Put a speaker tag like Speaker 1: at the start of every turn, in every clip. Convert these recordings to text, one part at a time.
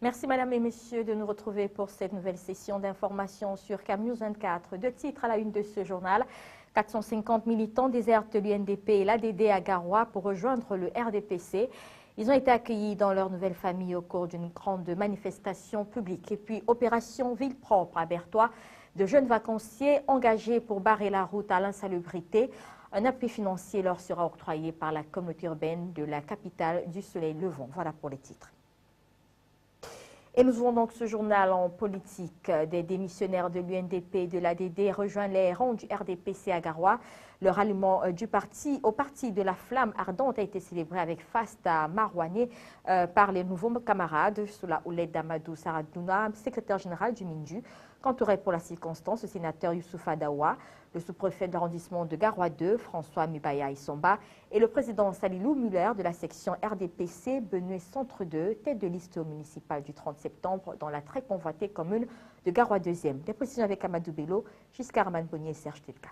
Speaker 1: Merci Madame et Messieurs de nous retrouver pour cette nouvelle session d'information sur CamNews 24. Deux titres à la une de ce journal. 450 militants désertent l'UNDP et l'ADD à Garoua pour rejoindre le RDPC. Ils ont été accueillis dans leur nouvelle famille au cours d'une grande manifestation publique. Et puis, opération Ville propre à Bertois, de jeunes vacanciers engagés pour barrer la route à l'insalubrité. Un appui financier leur sera octroyé par la communauté urbaine de la capitale du Soleil Levant. Voilà pour les titres. Et nous ouvrons donc ce journal en politique. Des démissionnaires de l'UNDP et de l'ADD rejoignent les rangs du RDPC à Garoua. Le ralliement du parti au parti de la flamme ardente a été célébré avec faste à Marouane par les nouveaux camarades sous la houlette d'Amadou Saradouna, secrétaire général du MINDU, qu'entourait pour la circonstance le sénateur Youssoufa Dawa, le sous-préfet de l'arrondissement de Garoua 2, François Mibaya Isomba, et le président Salilou Muller de la section RDPC Benue Centre 2, tête de liste municipale du 30 septembre dans la très convoitée commune de Garoua 2e. Des précisions avec Amadou Bello, Giscard Manbonnier et Serge Telka.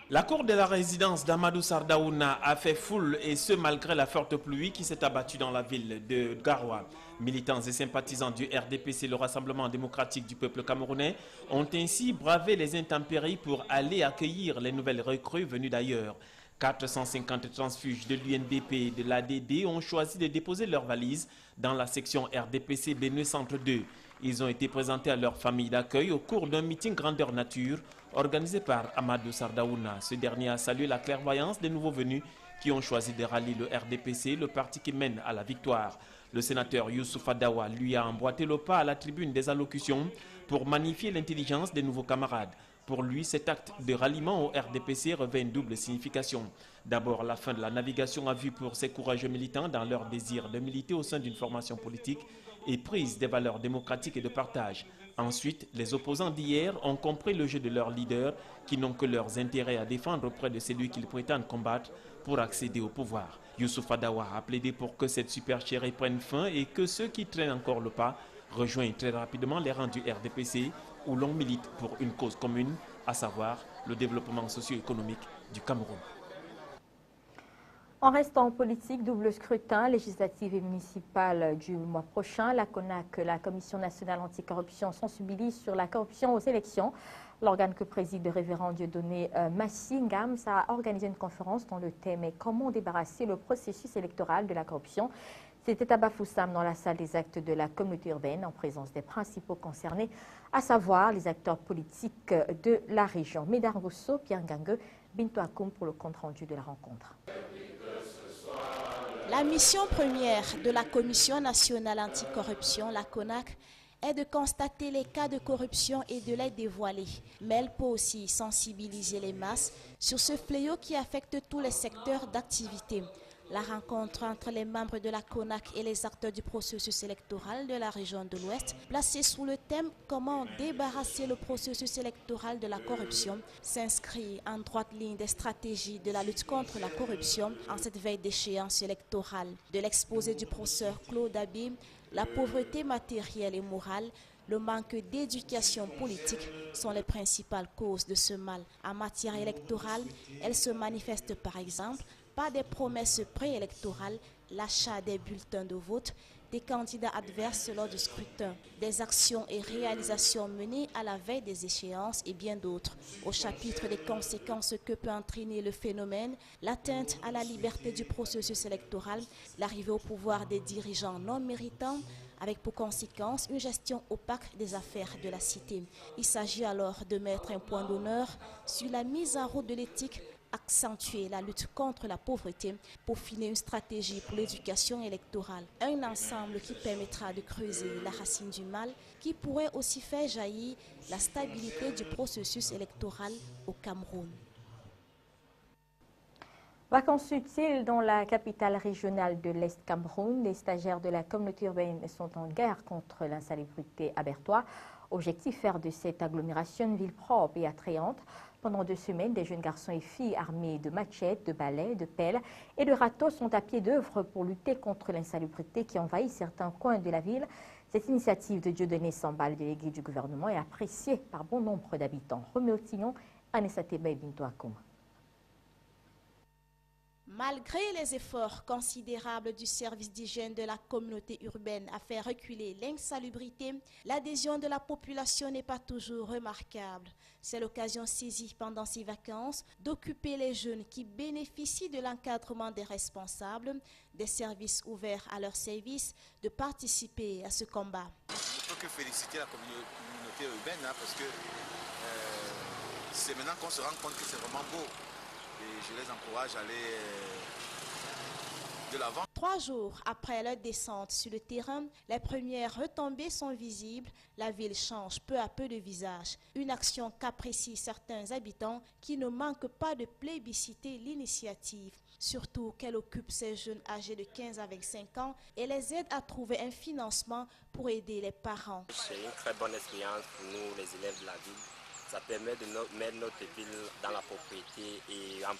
Speaker 2: La cour de la résidence d'Amadou Sardaouna a fait foule et ce malgré la forte pluie qui s'est abattue dans la ville de Garoua. Militants et sympathisants du RDPC, le Rassemblement démocratique du peuple camerounais, ont ainsi bravé les intempéries pour aller accueillir les nouvelles recrues venues d'ailleurs. 450 transfuges de l'UNDP et de l'ADD ont choisi de déposer leurs valises dans la section RDPC Benue Centre 2. Ils ont été présentés à leur famille d'accueil au cours d'un meeting grandeur nature organisé par Amadou Sardaouna. Ce dernier a salué la clairvoyance des nouveaux venus qui ont choisi de rallier le RDPC, le parti qui mène à la victoire. Le sénateur Youssoufa Dawa lui a emboîté le pas à la tribune des allocutions pour magnifier l'intelligence des nouveaux camarades. Pour lui, cet acte de ralliement au RDPC revêt une double signification. D'abord, la fin de la navigation à vue pour ces courageux militants dans leur désir de militer au sein d'une formation politique et prise des valeurs démocratiques et de partage. Ensuite, les opposants d'hier ont compris le jeu de leurs leaders qui n'ont que leurs intérêts à défendre auprès de celui qu'ils prétendent combattre pour accéder au pouvoir. Youssoufa Dawa a plaidé pour que cette supercherie prenne fin et que ceux qui traînent encore le pas rejoignent très rapidement les rangs du RDPC où l'on milite pour une cause commune, à savoir le développement socio-économique du Cameroun.
Speaker 1: En restant en politique, double scrutin législatif et municipal du mois prochain, la CONAC, la Commission nationale anticorruption, sensibilise sur la corruption aux élections. L'organe que préside le révérend Dieudonné Massingams a organisé une conférence dont le thème est « Comment débarrasser le processus électoral de la corruption ». C'était à Bafoussam dans la salle des actes de la communauté urbaine en présence des principaux concernés, à savoir les acteurs politiques de la région. Médard Rousseau, Pierre Gangue, Bintou Akoum pour le compte-rendu de la rencontre.
Speaker 3: La mission première de la Commission nationale anticorruption, la CONAC, est de constater les cas de corruption et de les dévoiler. Mais elle peut aussi sensibiliser les masses sur ce fléau qui affecte tous les secteurs d'activité. La rencontre entre les membres de la CONAC et les acteurs du processus électoral de la région de l'Ouest, placée sous le thème « Comment débarrasser le processus électoral de la corruption », s'inscrit en droite ligne des stratégies de la lutte contre la corruption en cette veille d'échéance électorale. De l'exposé du professeur Claude Abim, la pauvreté matérielle et morale, le manque d'éducation politique sont les principales causes de ce mal. En matière électorale, elles se manifestent par exemple par des promesses préélectorales, l'achat des bulletins de vote, des candidats adverses lors du scrutin, des actions et réalisations menées à la veille des échéances et bien d'autres. Au chapitre des conséquences que peut entraîner le phénomène, l'atteinte à la liberté du processus électoral, l'arrivée au pouvoir des dirigeants non méritants, avec pour conséquence une gestion opaque des affaires de la cité. Il s'agit alors de mettre un point d'honneur sur la mise en route de l'éthique, accentuer la lutte contre la pauvreté, peaufiner une stratégie pour l'éducation électorale. Un ensemble qui permettra de creuser la racine du mal, qui pourrait aussi faire jaillir la stabilité du processus électoral au Cameroun.
Speaker 1: Vacances utiles dans la capitale régionale de l'Est Cameroun. Les stagiaires de la communauté urbaine sont en guerre contre l'insalubrité à Bertois. Objectif, faire de cette agglomération une ville propre et attrayante. Pendant 2 semaines, des jeunes garçons et filles armés de machettes, de balais, de pelles et de râteaux sont à pied d'œuvre pour lutter contre l'insalubrité qui envahit certains coins de la ville. Cette initiative de Dieudonné Samba, le délégué du gouvernement, est appréciée par bon nombre d'habitants. Roméo Tignon, Anessa Teba et Bintou Akoum.
Speaker 3: Malgré les efforts considérables du service d'hygiène de la communauté urbaine à faire reculer l'insalubrité, l'adhésion de la population n'est pas toujours remarquable. C'est l'occasion saisie pendant ces vacances d'occuper les jeunes qui bénéficient de l'encadrement des responsables, des services ouverts à leur service, de participer à ce combat.
Speaker 4: Je ne peux que féliciter la communauté urbaine parce que c'est maintenant qu'on se rend compte que c'est vraiment beau. Et je les encourage à aller de l'avant.
Speaker 3: 3 jours après leur descente sur le terrain, les premières retombées sont visibles. La ville change peu à peu de visage. Une action qu'apprécient certains habitants qui ne manquent pas de plébisciter l'initiative. Surtout qu'elle occupe ces jeunes âgés de 15 à 25 ans et les aide à trouver un financement pour aider les parents.
Speaker 5: C'est une très bonne expérience pour nous, les élèves de la ville. Ça permet de mettre notre ville dans la propriété et en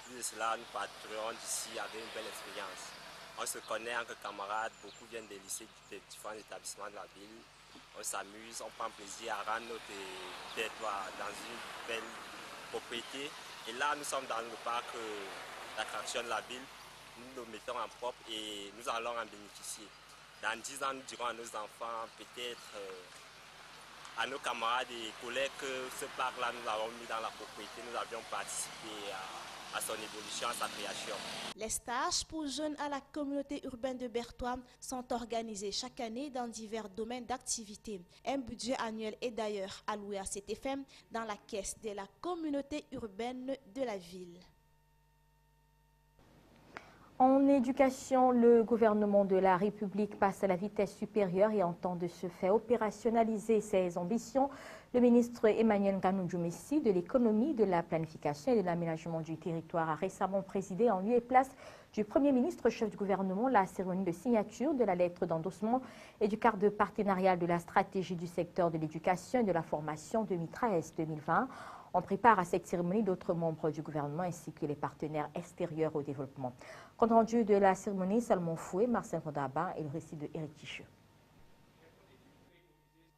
Speaker 5: plus de cela, nous partirons d'ici avec une belle expérience. On se connaît entre camarades, beaucoup viennent des lycées, des différents établissements de la ville. On s'amuse, on prend plaisir à rendre notre territoire dans une belle propriété. Et là, nous sommes dans le parc d'attraction de la ville. Nous le mettons en propre et nous allons en bénéficier. Dans 10 ans, nous dirons à nos enfants, peut-être à nos camarades et collègues que ce parc-là, nous l'avons mis dans la propriété, nous avions participé à son évolution, à sa création.
Speaker 3: Les stages pour jeunes à la communauté urbaine de Bertoua sont organisés chaque année dans divers domaines d'activité. Un budget annuel est d'ailleurs alloué à cet effet dans la caisse de la communauté urbaine de la ville.
Speaker 1: En éducation, le gouvernement de la République passe à la vitesse supérieure et entend de ce fait opérationnaliser ses ambitions. Le ministre Emmanuel Nganou Messi de l'économie, de la planification et de l'aménagement du territoire a récemment présidé en lieu et place du Premier ministre chef du gouvernement la cérémonie de signature de la lettre d'endossement et du cadre partenarial de la stratégie du secteur de l'éducation et de la formation 2013-2020. On prépare à cette cérémonie d'autres membres du gouvernement ainsi que les partenaires extérieurs au développement. Compte rendu de la cérémonie, Salomon Foué, Marcin Fondaba et le récit de Éric Ticheux.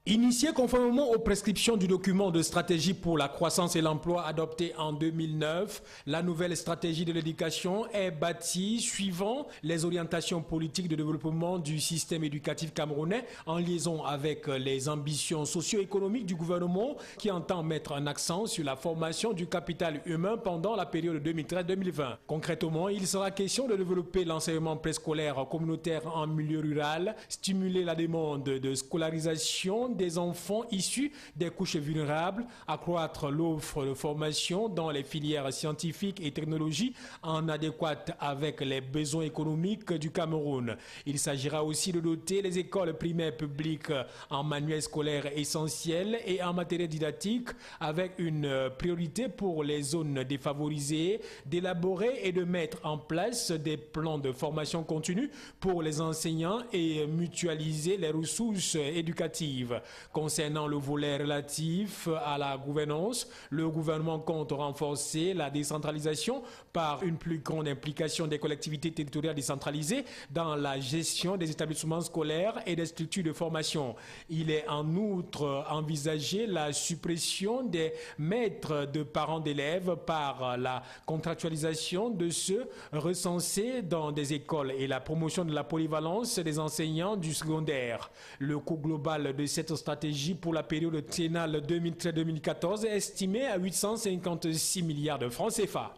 Speaker 6: Initié conformément aux prescriptions du document de stratégie pour la croissance et l'emploi adopté en 2009, la nouvelle stratégie de l'éducation est bâtie suivant les orientations politiques de développement du système éducatif camerounais en liaison avec les ambitions socio-économiques du gouvernement qui entend mettre un accent sur la formation du capital humain pendant la période 2013-2020. Concrètement, il sera question de développer l'enseignement préscolaire communautaire en milieu rural, stimuler la demande de scolarisation des enfants issus des couches vulnérables, accroître l'offre de formation dans les filières scientifiques et technologies en adéquate avec les besoins économiques du Cameroun. Il s'agira aussi de doter les écoles primaires publiques en manuels scolaires essentiels et en matériel didactique avec une priorité pour les zones défavorisées, d'élaborer et de mettre en place des plans de formation continue pour les enseignants et mutualiser les ressources éducatives. Concernant le volet relatif à la gouvernance, le gouvernement compte renforcer la décentralisation par une plus grande implication des collectivités territoriales décentralisées dans la gestion des établissements scolaires et des structures de formation. Il est en outre envisagé la suppression des maîtres de parents d'élèves par la contractualisation de ceux recensés dans des écoles et la promotion de la polyvalence des enseignants du secondaire. Le coût global de cette stratégie pour la période triennale 2013-2014 est estimé à 856 milliards de francs CFA.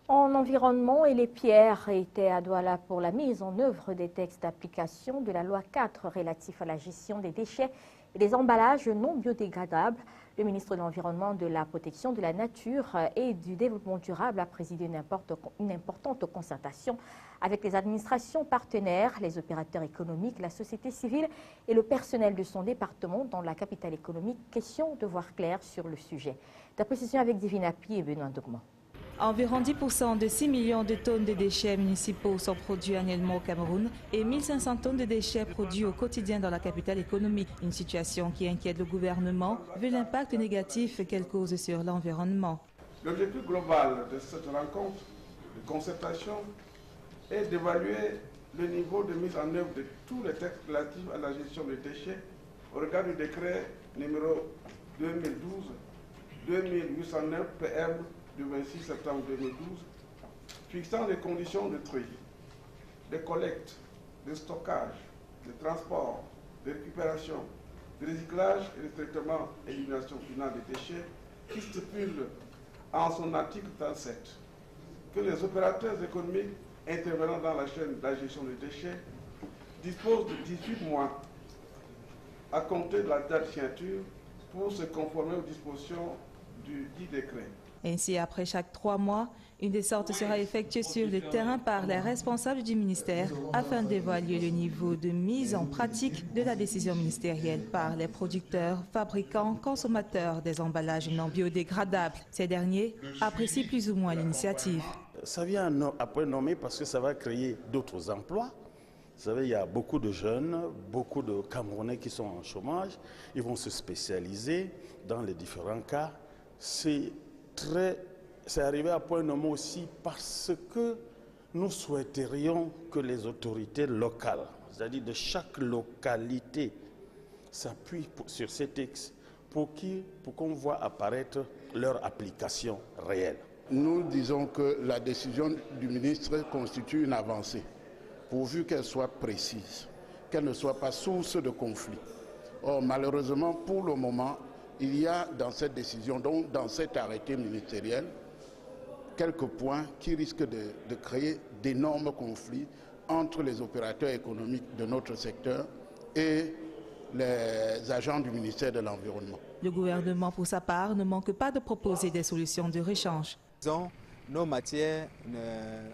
Speaker 1: En environnement, et les pierres étaient à Douala pour la mise en œuvre des textes d'application de la loi 4 relatifs à la gestion des déchets et des emballages non biodégradables. Le ministre de l'Environnement, de la Protection de la Nature et du Développement durable a présidé une importante concertation avec les administrations partenaires, les opérateurs économiques, la société civile et le personnel de son département dans la capitale économique. Question de voir clair sur le sujet. La précision avec Divina Pi et Benoît Dogman.
Speaker 7: Environ 10% de 6 millions de tonnes de déchets municipaux sont produits annuellement au Cameroun et 1500 tonnes de déchets produits au quotidien dans la capitale économique. Une situation qui inquiète le gouvernement vu l'impact négatif qu'elle cause sur l'environnement.
Speaker 8: L'objectif global de cette rencontre de concertation est d'évaluer le niveau de mise en œuvre de tous les textes relatifs à la gestion des déchets au regard du décret numéro 2012-2809 PM du 26 septembre 2012 fixant les conditions de tri, de collecte, de stockage, de transport, de récupération, de recyclage et de traitement et élimination finale des déchets, qui stipule en son article 37 que les opérateurs économiques intervenant dans la chaîne de la gestion des déchets disposent de 18 mois à compter de la date de signature pour se conformer aux dispositions du dit décret.
Speaker 7: Ainsi, après chaque 3 mois, une descente sera effectuée sur le terrain par les responsables du ministère afin d'évaluer le niveau de mise en pratique de la décision ministérielle par les producteurs, fabricants, consommateurs des emballages non biodégradables. Ces derniers apprécient plus ou moins l'initiative.
Speaker 9: Ça vient après nommer parce que ça va créer d'autres emplois. Vous savez, il y a beaucoup de jeunes, beaucoup de Camerounais qui sont en chômage. Ils vont se spécialiser dans les différents cas. C'est arrivé à point nommé aussi parce que nous souhaiterions que les autorités locales, c'est-à-dire de chaque localité, s'appuient sur ces textes pour qu'on voit apparaître leur application réelle.
Speaker 10: Nous disons que la décision du ministre constitue une avancée, pourvu qu'elle soit précise, qu'elle ne soit pas source de conflit. Or, malheureusement, pour le moment, il y a dans cette décision, donc dans cet arrêté ministériel, quelques points qui risquent de créer d'énormes conflits entre les opérateurs économiques de notre secteur et les agents du ministère de l'Environnement.
Speaker 7: Le gouvernement, pour sa part, ne manque pas de proposer des solutions de rechange.
Speaker 11: Nos matières,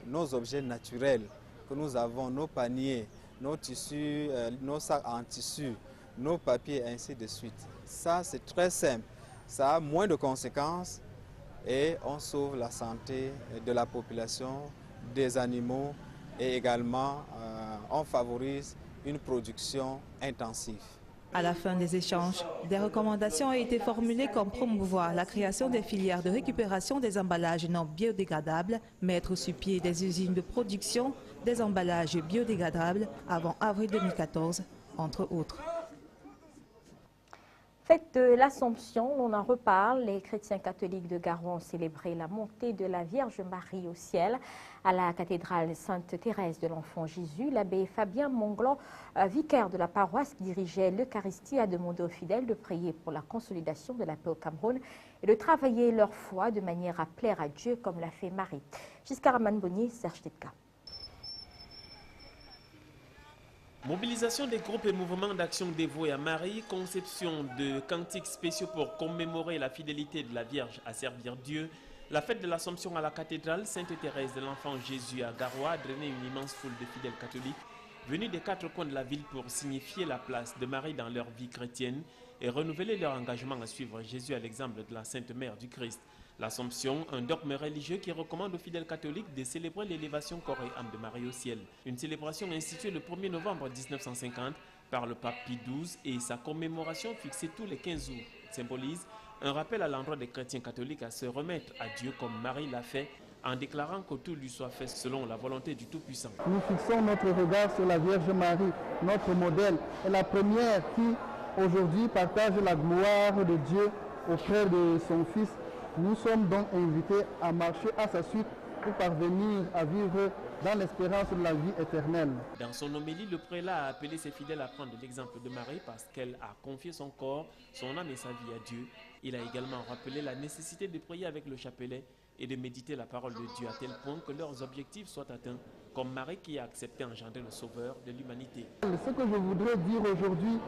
Speaker 11: nos objets naturels que nous avons, nos paniers, nos tissus, nos sacs en tissu, nos papiers, ainsi de suite. Ça, c'est très simple. Ça a moins de conséquences et on sauve la santé de la population, des animaux et également on favorise une production intensive.
Speaker 7: À la fin des échanges, des recommandations ont été formulées comme promouvoir la création des filières de récupération des emballages non biodégradables, mettre sur pied des usines de production des emballages biodégradables avant avril 2014, entre autres.
Speaker 1: Fête de l'Assomption, on en reparle. Les chrétiens catholiques de Garoua ont célébré la montée de la Vierge Marie au ciel à la cathédrale Sainte-Thérèse de l'Enfant Jésus. L'abbé Fabien Monglon, vicaire de la paroisse qui dirigeait l'Eucharistie, a demandé aux fidèles de prier pour la consolidation de la paix au Cameroun et de travailler leur foi de manière à plaire à Dieu comme l'a fait Marie. Giscard Amanboni, Serge Tetka.
Speaker 2: Mobilisation des groupes et mouvements d'action dévoués à Marie, conception de cantiques spéciaux pour commémorer la fidélité de la Vierge à servir Dieu. La fête de l'Assomption à la cathédrale Sainte-Thérèse de l'Enfant Jésus à Garoua a drainé une immense foule de fidèles catholiques venus des 4 coins de la ville pour signifier la place de Marie dans leur vie chrétienne et renouveler leur engagement à suivre Jésus à l'exemple de la Sainte Mère du Christ. L'Assomption, un dogme religieux qui recommande aux fidèles catholiques de célébrer l'élévation corps et âme de Marie au ciel. Une célébration instituée le 1er novembre 1950 par le pape Pie XII et sa commémoration fixée tous les 15 août symbolise un rappel à l'endroit des chrétiens catholiques à se remettre à Dieu comme Marie l'a fait en déclarant que tout lui soit fait selon la volonté du Tout-Puissant.
Speaker 12: Nous fixons notre regard sur la Vierge Marie, notre modèle, et la première qui aujourd'hui partage la gloire de Dieu auprès de son Fils. Nous sommes donc invités à marcher à sa suite pour parvenir à vivre dans l'espérance de la vie éternelle.
Speaker 2: Dans son homélie, le prélat a appelé ses fidèles à prendre l'exemple de Marie parce qu'elle a confié son corps, son âme et sa vie à Dieu. Il a également rappelé la nécessité de prier avec le chapelet et de méditer la parole de Dieu à tel point que leurs objectifs soient atteints, comme Marie qui a accepté engendrer le Sauveur de l'humanité.
Speaker 12: Ce que je voudrais dire aujourd'hui,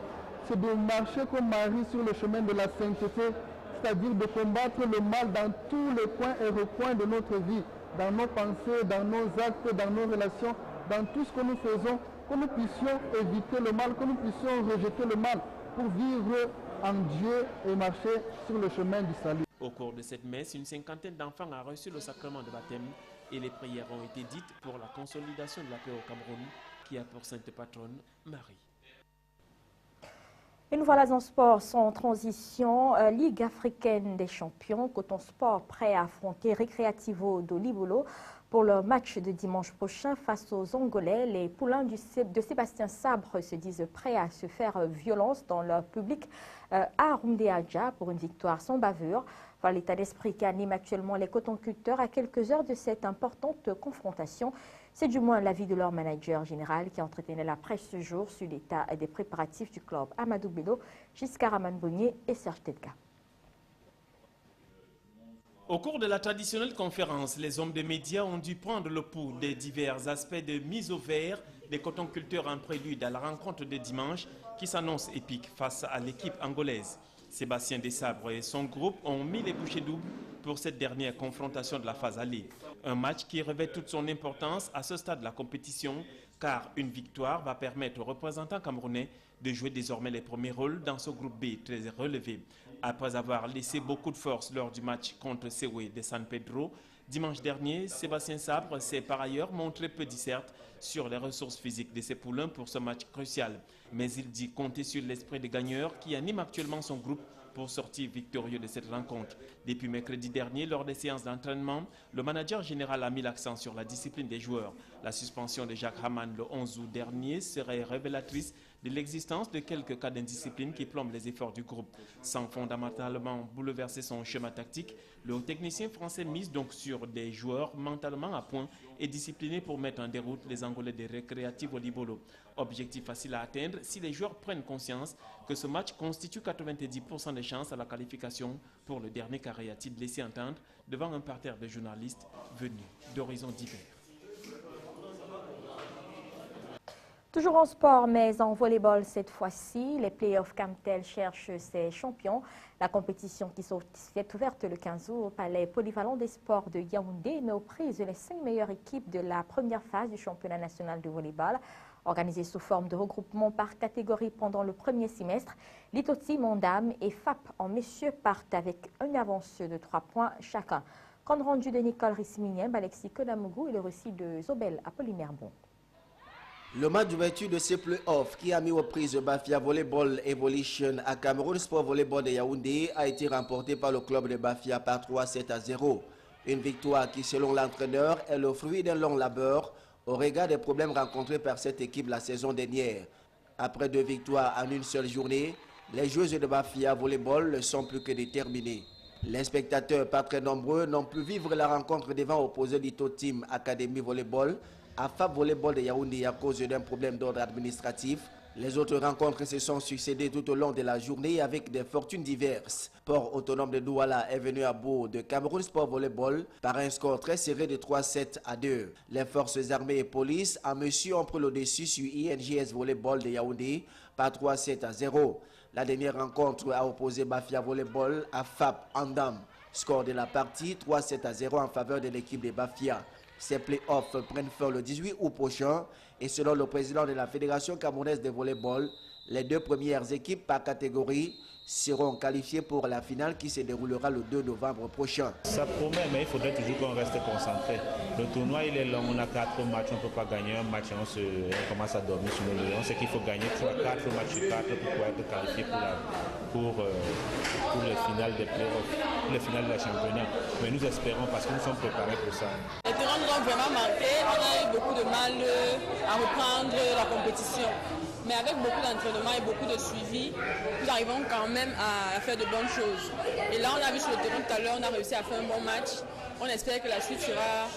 Speaker 12: c'est de marcher comme Marie sur le chemin de la sainteté, c'est-à-dire de combattre le mal dans tous les coins et recoins de notre vie, dans nos pensées, dans nos actes, dans nos relations, dans tout ce que nous faisons, que nous puissions éviter le mal, que nous puissions rejeter le mal pour vivre en Dieu et marcher sur le chemin du salut.
Speaker 2: Au cours de cette messe, une 50aine d'enfants a reçu le sacrement de baptême et les prières ont été dites pour la consolidation de la paix au Cameroun qui a pour sainte patronne Marie.
Speaker 1: Et nous voilà en sport sans transition. Ligue africaine des champions, Coton Sport prêt à affronter Recreativo do Libolo pour leur match de dimanche prochain face aux Angolais. Les poulains de Sébastien Sabre se disent prêts à se faire violence dans leur public à Rumdeadja pour une victoire sans bavure. Voilà l'état d'esprit qui anime actuellement les cotonculteurs à quelques heures de cette importante confrontation. C'est du moins l'avis de leur manager général qui entretenait la presse ce jour sur l'état des préparatifs du club Amadou Bello, Giscard Amanbonier et Serge Tedka.
Speaker 2: Au cours de la traditionnelle conférence, les hommes des médias ont dû prendre le pouls des divers aspects de mise au vert des cotonculteurs en prélude à la rencontre de dimanche qui s'annonce épique face à l'équipe angolaise. Sébastien Desabre et son groupe ont mis les bouchées doubles pour cette dernière confrontation de la phase aller. Un match qui revêt toute son importance à ce stade de la compétition car une victoire va permettre aux représentants camerounais de jouer désormais les premiers rôles dans ce groupe B très relevé. Après avoir laissé beaucoup de force lors du match contre Sewe de San Pedro, dimanche dernier, Sébastien Sabre s'est par ailleurs montré peu disserte sur les ressources physiques de ses poulains pour ce match crucial. Mais il dit compter sur l'esprit des gagneurs qui anime actuellement son groupe pour sortir victorieux de cette rencontre. Depuis mercredi dernier, lors des séances d'entraînement, le manager général a mis l'accent sur la discipline des joueurs. La suspension de Jacques Hamann le 11 août dernier serait révélatrice de l'existence de quelques cas d'indiscipline qui plombent les efforts du groupe. Sans fondamentalement bouleverser son schéma tactique, le technicien français mise donc sur des joueurs mentalement à point et disciplinés pour mettre en déroute les Angolais des récréatifs au Libolo. Objectif facile à atteindre si les joueurs prennent conscience que ce match constitue 90% des chances à la qualification pour le dernier carré, a-t-il laissé entendre devant un parterre de journalistes venus d'horizons divers.
Speaker 1: Toujours en sport, mais en volleyball cette fois-ci, les playoffs Camtel cherchent ses champions. La compétition qui est ouverte le 15 août au Palais Polyvalent des Sports de Yaoundé met aux prises les 5 meilleures équipes de la première phase du championnat national de volleyball. Organisé sous forme de regroupement par catégorie pendant le premier semestre, Litoti en dames et FAP en messieurs partent avec une avance de 3 points chacun. Compte rendu de Nicole Rissiminieb, Alexis Kodamougou et le récit de Zobel Apollinaire Bon.
Speaker 13: Le match d'ouverture de ces play-offs qui a mis aux prises Bafia Volleyball Evolution à Cameroun Sport Volleyball de Yaoundé a été remporté par le club de Bafia par 3-7-0. Une victoire qui, selon l'entraîneur, est le fruit d'un long labeur au regard des problèmes rencontrés par cette équipe la saison dernière. Après 2 victoires en une seule journée, les joueuses de Bafia Volleyball ne sont plus que déterminées. Les spectateurs, pas très nombreux, n'ont pu vivre la rencontre devant opposé d'Ito Team Academy Volleyball à FAP Volleyball de Yaoundé à cause d'un problème d'ordre administratif. Les autres rencontres se sont succédées tout au long de la journée avec des fortunes diverses. Port autonome de Douala est venu à bout de Cameroun Sport Volleyball par un score très serré de 3-7-2. Les forces armées et police en mesure ont pris le dessus sur INGS Volleyball de Yaoundé par 3-7-0. La dernière rencontre a opposé Bafia Volleyball à FAP Andam. Score de la partie 3-7-0 en faveur de l'équipe de Bafia. Ces play-offs prennent fin le 18 août prochain et selon le président de la Fédération camerounaise de volleyball, les 2 premières équipes par catégorie seront qualifiées pour la finale qui se déroulera le 2 novembre prochain.
Speaker 14: Ça promet, mais il faudrait toujours qu'on reste concentré. Le tournoi il est long, on a 4 matchs, on ne peut pas gagner un match, on commence à dormir sur le lion. C'est qu'il faut gagner 4 matchs sur 4 pour pouvoir être qualifié pour les finales des playoffs, pour les finales de la championnat. Mais nous espérons parce que nous sommes préparés pour ça.
Speaker 15: Les terrains nous ont vraiment manqué, on a eu beaucoup de mal à reprendre la compétition. Mais avec beaucoup d'entraînement et beaucoup de suivi, nous arrivons quand même à faire de bonnes choses. Et là, on a vu sur le terrain tout à l'heure, on a réussi à faire un bon match. On espère que la suite sera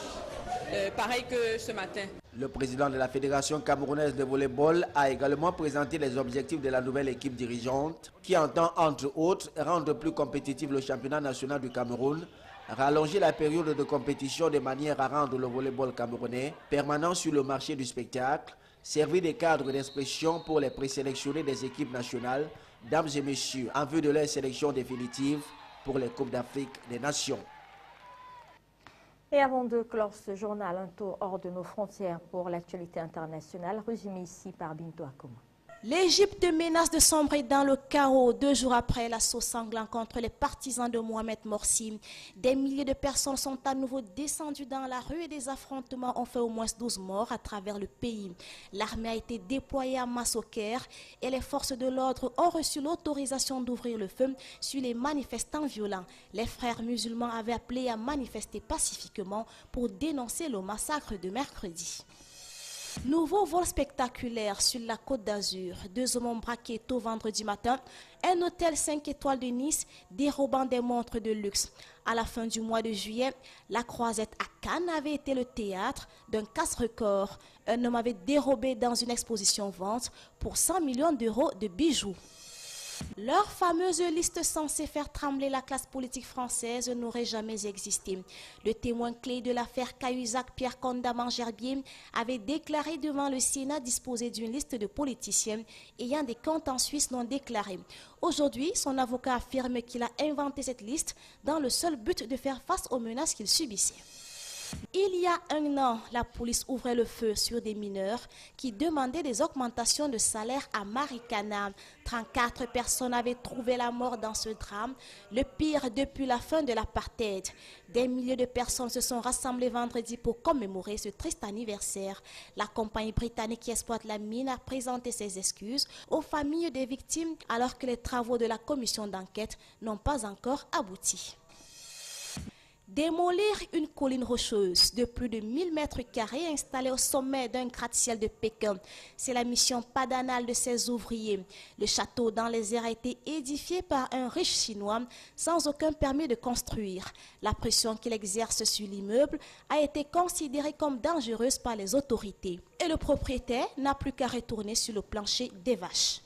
Speaker 15: pareille que ce matin.
Speaker 13: Le président de la Fédération camerounaise de volleyball a également présenté les objectifs de la nouvelle équipe dirigeante qui entend, entre autres, rendre plus compétitif le championnat national du Cameroun, rallonger la période de compétition de manière à rendre le volleyball camerounais permanent sur le marché du spectacle, servir de cadre d'expression pour les présélectionnés des équipes nationales, dames et messieurs, en vue de leur sélection définitive pour les Coupes d'Afrique des Nations.
Speaker 1: Et avant de clore ce journal, un tour hors de nos frontières pour l'actualité internationale, résumé ici par Bintou Akoma.
Speaker 3: L'Égypte menace de sombrer dans le chaos 2 jours après l'assaut sanglant contre les partisans de Mohamed Morsi. Des milliers de personnes sont à nouveau descendues dans la rue et des affrontements ont fait au moins 12 morts à travers le pays. L'armée a été déployée à masse au Caire et les forces de l'ordre ont reçu l'autorisation d'ouvrir le feu sur les manifestants violents. Les frères musulmans avaient appelé à manifester pacifiquement pour dénoncer le massacre de mercredi. Nouveau vol spectaculaire sur la Côte d'Azur. 2 hommes ont braqué tôt vendredi matin un hôtel 5 étoiles de Nice, dérobant des montres de luxe. À la fin du mois de juillet, la croisette à Cannes avait été le théâtre d'un casse-record. Un homme avait dérobé dans une exposition vente pour 100 millions d'euros de bijoux. Leur fameuse liste censée faire trembler la classe politique française n'aurait jamais existé. Le témoin clé de l'affaire Cahuzac, Pierre Condaman-Gerbier, avait déclaré devant le Sénat disposer d'une liste de politiciens ayant des comptes en Suisse non déclarés. Aujourd'hui, son avocat affirme qu'il a inventé cette liste dans le seul but de faire face aux menaces qu'il subissait. Il y a 1 an, la police ouvrait le feu sur des mineurs qui demandaient des augmentations de salaire à Marikana. 34 personnes avaient trouvé la mort dans ce drame, le pire depuis la fin de l'apartheid. Des milliers de personnes se sont rassemblées vendredi pour commémorer ce triste anniversaire. La compagnie britannique qui exploite la mine a présenté ses excuses aux familles des victimes alors que les travaux de la commission d'enquête n'ont pas encore abouti. Démolir une colline rocheuse de plus de 1000 mètres carrés installée au sommet d'un gratte-ciel de Pékin. C'est la mission padanale de ces ouvriers. Le château dans les airs a été édifié par un riche chinois sans aucun permis de construire. La pression qu'il exerce sur l'immeuble a été considérée comme dangereuse par les autorités. Et le propriétaire n'a plus qu'à retourner sur le plancher des vaches.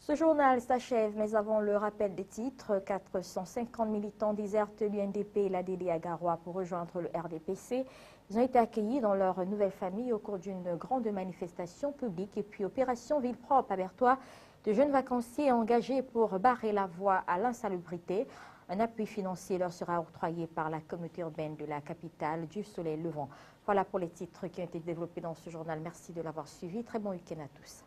Speaker 1: Ce journal s'achève, mais avant le rappel des titres, 450 militants désertent l'UNDP et l'ADD à Garoua pour rejoindre le RDPC. Ils ont été accueillis dans leur nouvelle famille au cours d'une grande manifestation publique et puis opération Ville propre à Berthois. De jeunes vacanciers engagés pour barrer la voie à l'insalubrité. Un appui financier leur sera octroyé par la communauté urbaine de la capitale du Soleil Levant. Voilà pour les titres qui ont été développés dans ce journal. Merci de l'avoir suivi. Très bon week-end à tous.